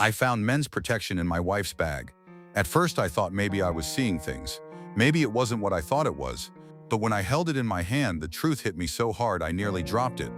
I found men's protection in my wife's bag. At first I thought maybe I was seeing things. Maybe it wasn't what I thought it was. But when I held it in my hand, the truth hit me so hard I nearly dropped it.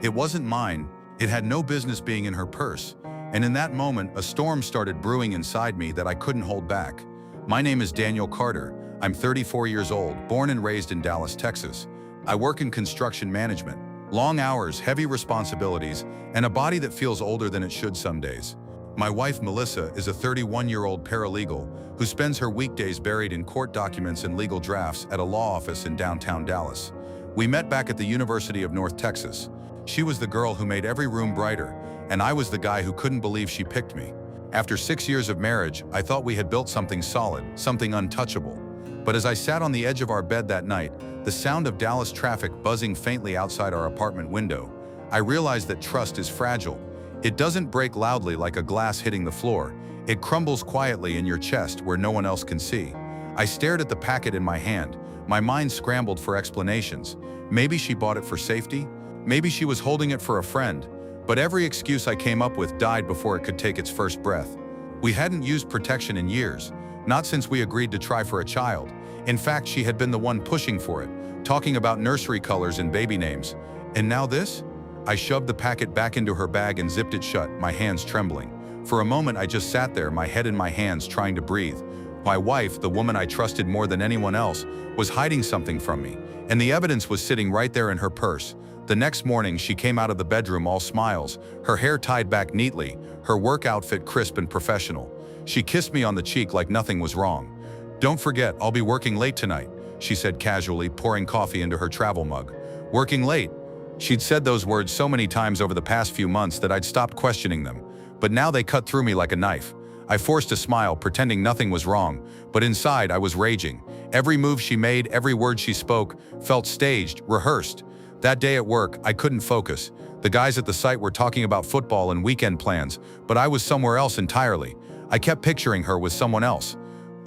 It wasn't mine. It had no business being in her purse. And in that moment, a storm started brewing inside me that I couldn't hold back. My name is Daniel Carter. I'm 34 years old, born and raised in Dallas, Texas. I work in construction management. Long hours, heavy responsibilities, and a body that feels older than it should some days. My wife, Melissa, is a 31-year-old paralegal who spends her weekdays buried in court documents and legal drafts at a law office in downtown Dallas. We met back at the University of North Texas. She was the girl who made every room brighter, and I was the guy who couldn't believe she picked me. After 6 years of marriage, I thought we had built something solid, something untouchable. But as I sat on the edge of our bed that night, the sound of Dallas traffic buzzing faintly outside our apartment window, I realized that trust is fragile. It doesn't break loudly like a glass hitting the floor. It crumbles quietly in your chest where no one else can see. I stared at the packet in my hand. My mind scrambled for explanations. Maybe she bought it for safety. Maybe she was holding it for a friend. But every excuse I came up with died before it could take its first breath. We hadn't used protection in years, not since we agreed to try for a child. In fact, she had been the one pushing for it, talking about nursery colors and baby names. And now this? I shoved the packet back into her bag and zipped it shut, my hands trembling. For a moment, I just sat there, my head in my hands, trying to breathe. My wife, the woman I trusted more than anyone else, was hiding something from me, and the evidence was sitting right there in her purse. The next morning, she came out of the bedroom all smiles, her hair tied back neatly, her work outfit crisp and professional. She kissed me on the cheek like nothing was wrong. "Don't forget, I'll be working late tonight," she said casually, pouring coffee into her travel mug. Working late? She'd said those words so many times over the past few months that I'd stopped questioning them. But now they cut through me like a knife. I forced a smile, pretending nothing was wrong, but inside I was raging. Every move she made, every word she spoke, felt staged, rehearsed. That day at work, I couldn't focus. The guys at the site were talking about football and weekend plans, but I was somewhere else entirely. I kept picturing her with someone else.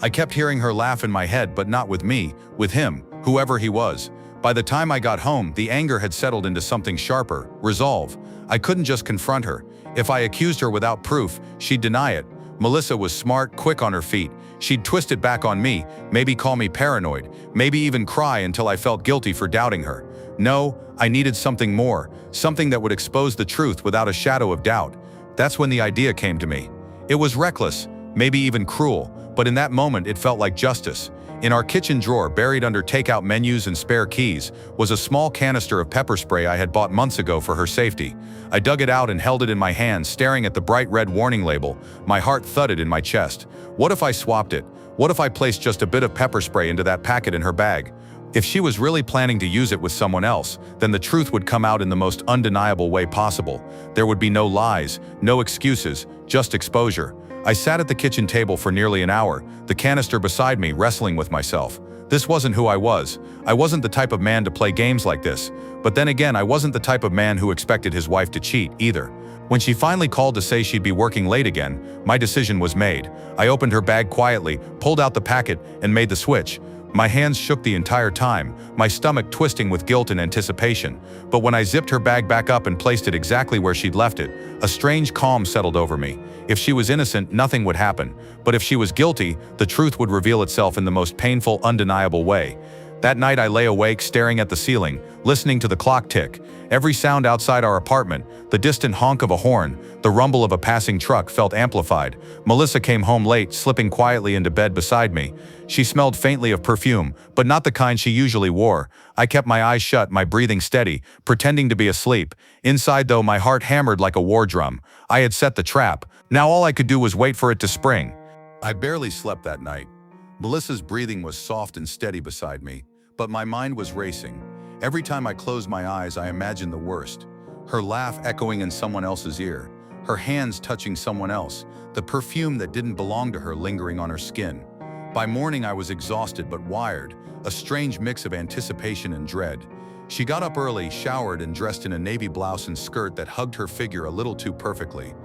I kept hearing her laugh in my head, but not with me, with him, whoever he was. By the time I got home, the anger had settled into something sharper, resolve. I couldn't just confront her. If I accused her without proof, she'd deny it. Melissa was smart, quick on her feet. She'd twist it back on me, maybe call me paranoid, maybe even cry until I felt guilty for doubting her. No, I needed something more, something that would expose the truth without a shadow of doubt. That's when the idea came to me. It was reckless, maybe even cruel, but in that moment it felt like justice. In our kitchen drawer, buried under takeout menus and spare keys, was a small canister of pepper spray I had bought months ago for her safety. I dug it out and held it in my hand, staring at the bright red warning label. My heart thudded in my chest. What if I swapped it? What if I placed just a bit of pepper spray into that packet in her bag? If she was really planning to use it with someone else, then the truth would come out in the most undeniable way possible. There would be no lies, no excuses, just exposure. I sat at the kitchen table for nearly an hour, the canister beside me, wrestling with myself. This wasn't who I was. I wasn't the type of man to play games like this. But then again, I wasn't the type of man who expected his wife to cheat, either. When she finally called to say she'd be working late again, my decision was made. I opened her bag quietly, pulled out the packet, and made the switch. My hands shook the entire time, my stomach twisting with guilt and anticipation. But when I zipped her bag back up and placed it exactly where she'd left it, a strange calm settled over me. If she was innocent, nothing would happen. But if she was guilty, the truth would reveal itself in the most painful, undeniable way. That night I lay awake, staring at the ceiling, listening to the clock tick. Every sound outside our apartment, the distant honk of a horn, the rumble of a passing truck, felt amplified. Melissa came home late, slipping quietly into bed beside me. She smelled faintly of perfume, but not the kind she usually wore. I kept my eyes shut, my breathing steady, pretending to be asleep. Inside, though, my heart hammered like a war drum. I had set the trap. Now all I could do was wait for it to spring. I barely slept that night. Melissa's breathing was soft and steady beside me, but my mind was racing. Every time I closed my eyes, I imagined the worst. Her laugh echoing in someone else's ear, her hands touching someone else, the perfume that didn't belong to her lingering on her skin. By morning, I was exhausted but wired, a strange mix of anticipation and dread. She got up early, showered, and dressed in a navy blouse and skirt that hugged her figure a little too perfectly.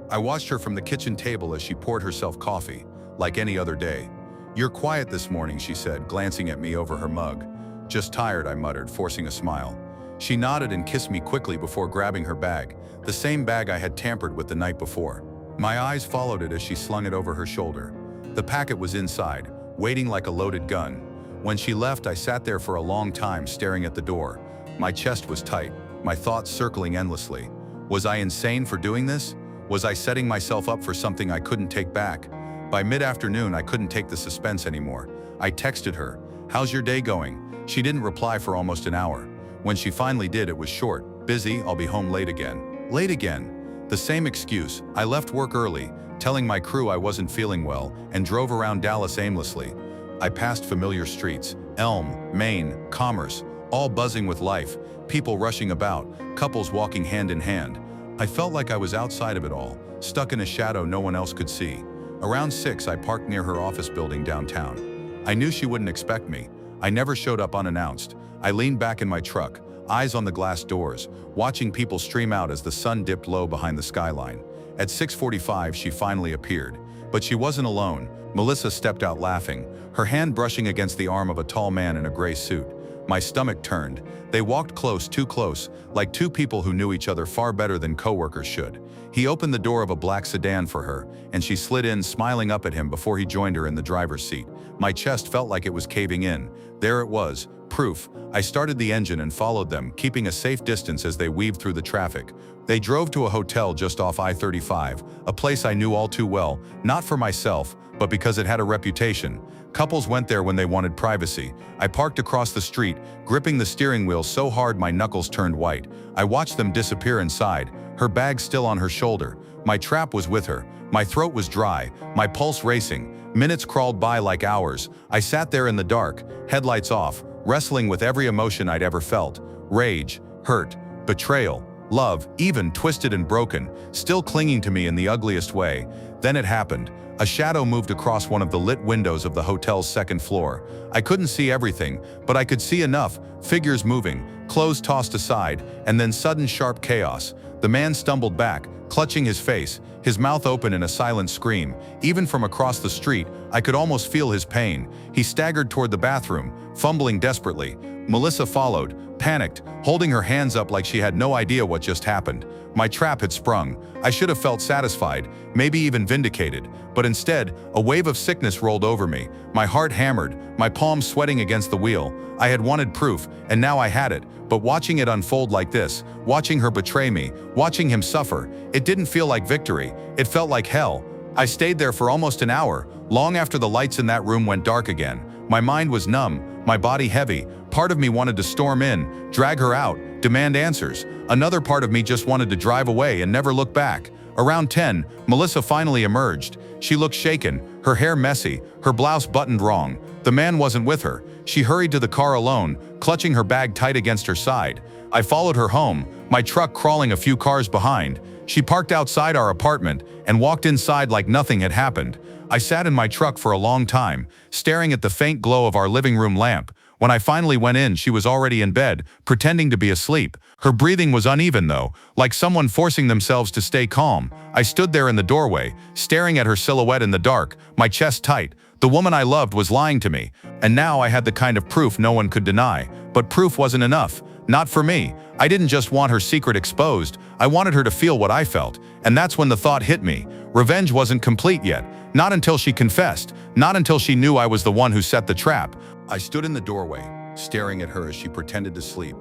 I watched her from the kitchen table as she poured herself coffee, like any other day. "You're quiet this morning," she said, glancing at me over her mug. "Just tired," I muttered, forcing a smile. She nodded and kissed me quickly before grabbing her bag, the same bag I had tampered with the night before. My eyes followed it as she slung it over her shoulder. The packet was inside, waiting like a loaded gun. When she left, I sat there for a long time staring at the door. My chest was tight, my thoughts circling endlessly. Was I insane for doing this? Was I setting myself up for something I couldn't take back? By mid-afternoon, I couldn't take the suspense anymore. I texted her, "How's your day going?" She didn't reply for almost an hour. When she finally did, it was short. "Busy, I'll be home late again." Late again. The same excuse. I left work early, telling my crew I wasn't feeling well, and drove around Dallas aimlessly. I passed familiar streets, Elm, Main, Commerce, all buzzing with life, people rushing about, couples walking hand in hand. I felt like I was outside of it all, stuck in a shadow no one else could see. Around 6, I parked near her office building downtown. I knew she wouldn't expect me. I never showed up unannounced. I leaned back in my truck, eyes on the glass doors, watching people stream out as the sun dipped low behind the skyline. At 6:45, she finally appeared. But she wasn't alone. Melissa stepped out laughing, her hand brushing against the arm of a tall man in a gray suit. My stomach turned. They walked close, too close, like two people who knew each other far better than coworkers should. He opened the door of a black sedan for her, and she slid in, smiling up at him before he joined her in the driver's seat. My chest felt like it was caving in. There it was, proof. I started the engine and followed them, keeping a safe distance as they weaved through the traffic. They drove to a hotel just off I-35, a place I knew all too well, not for myself, but because it had a reputation. Couples went there when they wanted privacy. I parked across the street, gripping the steering wheel so hard my knuckles turned white. I watched them disappear inside, her bag still on her shoulder. My trap was with her. My throat was dry, my pulse racing. Minutes crawled by like hours. I sat there in the dark, headlights off, wrestling with every emotion I'd ever felt. Rage, hurt, betrayal, love, even twisted and broken, still clinging to me in the ugliest way. Then it happened. A shadow moved across one of the lit windows of the hotel's second floor. I couldn't see everything, but I could see enough. Figures moving, clothes tossed aside, and then sudden sharp chaos. The man stumbled back, clutching his face, his mouth open in a silent scream. Even from across the street, I could almost feel his pain. He staggered toward the bathroom, fumbling desperately. Melissa followed, panicked, holding her hands up like she had no idea what just happened. My trap had sprung. I should have felt satisfied, maybe even vindicated. But instead, a wave of sickness rolled over me. My heart hammered, my palms sweating against the wheel. I had wanted proof, and now I had it. But watching it unfold like this, watching her betray me, watching him suffer, it didn't feel like victory. It felt like hell. I stayed there for almost an hour, long after the lights in that room went dark again. My mind was numb, my body heavy. Part of me wanted to storm in, drag her out, demand answers. Another part of me just wanted to drive away and never look back. Around 10, Melissa finally emerged. She looked shaken, her hair messy, her blouse buttoned wrong. The man wasn't with her. She hurried to the car alone, clutching her bag tight against her side. I followed her home, my truck crawling a few cars behind. She parked outside our apartment and walked inside like nothing had happened. I sat in my truck for a long time, staring at the faint glow of our living room lamp. When I finally went in, she was already in bed, pretending to be asleep. Her breathing was uneven though, like someone forcing themselves to stay calm. I stood there in the doorway, staring at her silhouette in the dark, my chest tight. The woman I loved was lying to me, and now I had the kind of proof no one could deny. But proof wasn't enough. Not for me. I didn't just want her secret exposed, I wanted her to feel what I felt. And that's when the thought hit me. Revenge wasn't complete yet. Not until she confessed. Not until she knew I was the one who set the trap. I stood in the doorway, staring at her as she pretended to sleep.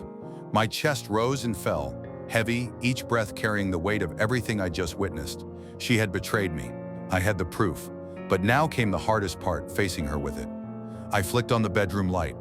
My chest rose and fell, heavy, each breath carrying the weight of everything I just witnessed. She had betrayed me. I had the proof. But now came the hardest part, facing her with it. I flicked on the bedroom light.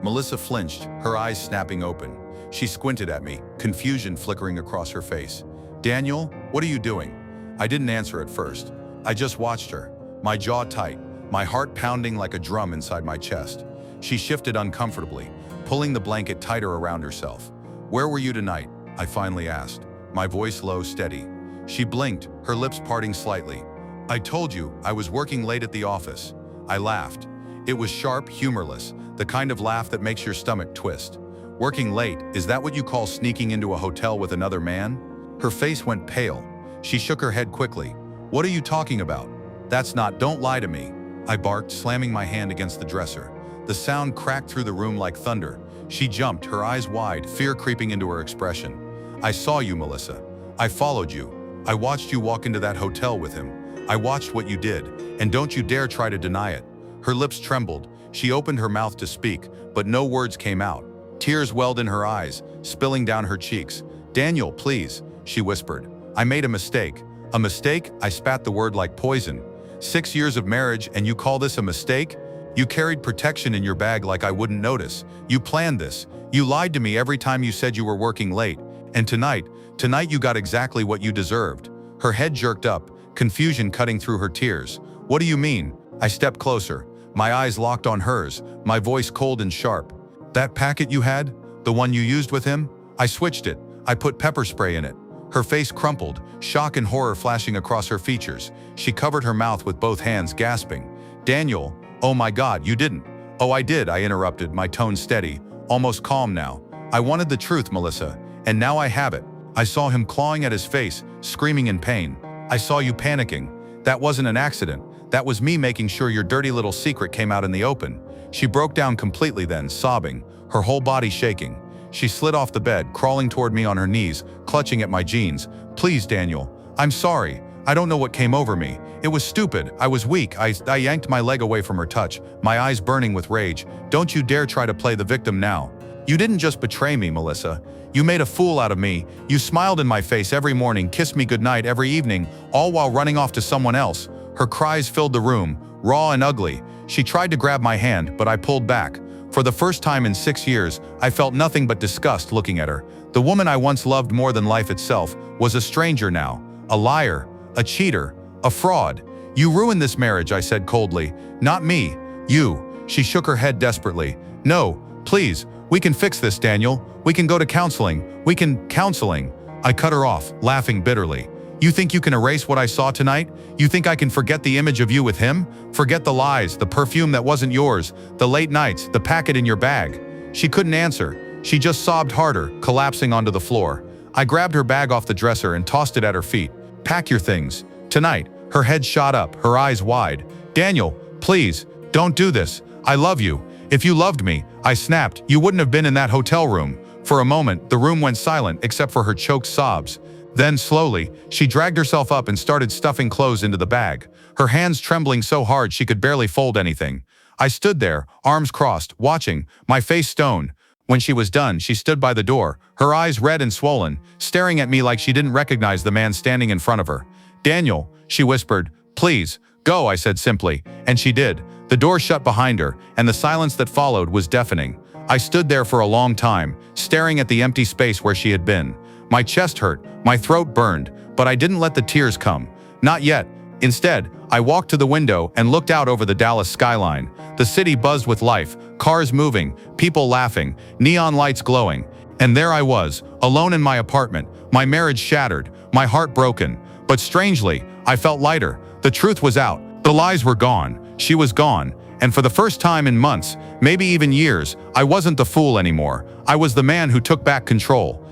Melissa flinched, her eyes snapping open. She squinted at me, confusion flickering across her face. "Daniel, what are you doing?" I didn't answer at first. I just watched her, my jaw tight, my heart pounding like a drum inside my chest. She shifted uncomfortably, pulling the blanket tighter around herself. "Where were you tonight?" I finally asked, my voice low, steady. She blinked, her lips parting slightly. "I told you, I was working late at the office." I laughed. It was sharp, humorless, the kind of laugh that makes your stomach twist. "Working late, is that what you call sneaking into a hotel with another man?" Her face went pale. She shook her head quickly. "What are you talking about? That's not, don't lie to me." I barked, slamming my hand against the dresser. The sound cracked through the room like thunder. She jumped, her eyes wide, fear creeping into her expression. "I saw you, Melissa. I followed you. I watched you walk into that hotel with him. I watched what you did, and don't you dare try to deny it." Her lips trembled. She opened her mouth to speak, but no words came out. Tears welled in her eyes, spilling down her cheeks. "Daniel, please," she whispered. "I made a mistake." "A mistake?" I spat the word like poison. 6 years of marriage and you call this a mistake? You carried protection in your bag like I wouldn't notice. You planned this. You lied to me every time you said you were working late. And tonight you got exactly what you deserved." Her head jerked up, confusion cutting through her tears. "What do you mean?" I stepped closer, my eyes locked on hers, my voice cold and sharp. "That packet you had? The one you used with him? I switched it. I put pepper spray in it." Her face crumpled, shock and horror flashing across her features. She covered her mouth with both hands, gasping. "Daniel, oh my God, you didn't." "Oh, I did," I interrupted, my tone steady, almost calm now. "I wanted the truth, Melissa, and now I have it." I saw him clawing at his face, screaming in pain. "I saw you panicking. That wasn't an accident. That was me making sure your dirty little secret came out in the open." She broke down completely then, sobbing, her whole body shaking. She slid off the bed, crawling toward me on her knees, clutching at my jeans. "Please, Daniel. I'm sorry. I don't know what came over me. It was stupid. I was weak." I yanked my leg away from her touch, my eyes burning with rage. "Don't you dare try to play the victim now. You didn't just betray me, Melissa. You made a fool out of me. You smiled in my face every morning, kissed me goodnight every evening, all while running off to someone else." Her cries filled the room, raw and ugly. She tried to grab my hand, but I pulled back. For the first time in 6 years, I felt nothing but disgust looking at her. The woman I once loved more than life itself was a stranger now, a liar, a cheater, a fraud. "You ruined this marriage," I said coldly. "Not me. You." She shook her head desperately. "No, please, we can fix this, Daniel. We can go to counseling. Counseling." I cut her off, laughing bitterly. "You think you can erase what I saw tonight? You think I can forget the image of you with him? Forget the lies, the perfume that wasn't yours, the late nights, the packet in your bag?" She couldn't answer. She just sobbed harder, collapsing onto the floor. I grabbed her bag off the dresser and tossed it at her feet. "Pack your things. Tonight." Her head shot up, her eyes wide. "Daniel, please, don't do this. I love you. If you loved me," I snapped, "you wouldn't have been in that hotel room." For a moment, the room went silent except for her choked sobs. Then, slowly, she dragged herself up and started stuffing clothes into the bag, her hands trembling so hard she could barely fold anything. I stood there, arms crossed, watching, my face stone. When she was done, she stood by the door, her eyes red and swollen, staring at me like she didn't recognize the man standing in front of her. "Daniel," she whispered. "Please, go," I said simply, and she did. The door shut behind her, and the silence that followed was deafening. I stood there for a long time, staring at the empty space where she had been. My chest hurt, my throat burned, but I didn't let the tears come. Not yet. Instead, I walked to the window and looked out over the Dallas skyline. The city buzzed with life, cars moving, people laughing, neon lights glowing. And there I was, alone in my apartment, my marriage shattered, my heart broken. But strangely, I felt lighter. The truth was out. The lies were gone. She was gone. And for the first time in months, maybe even years, I wasn't the fool anymore. I was the man who took back control.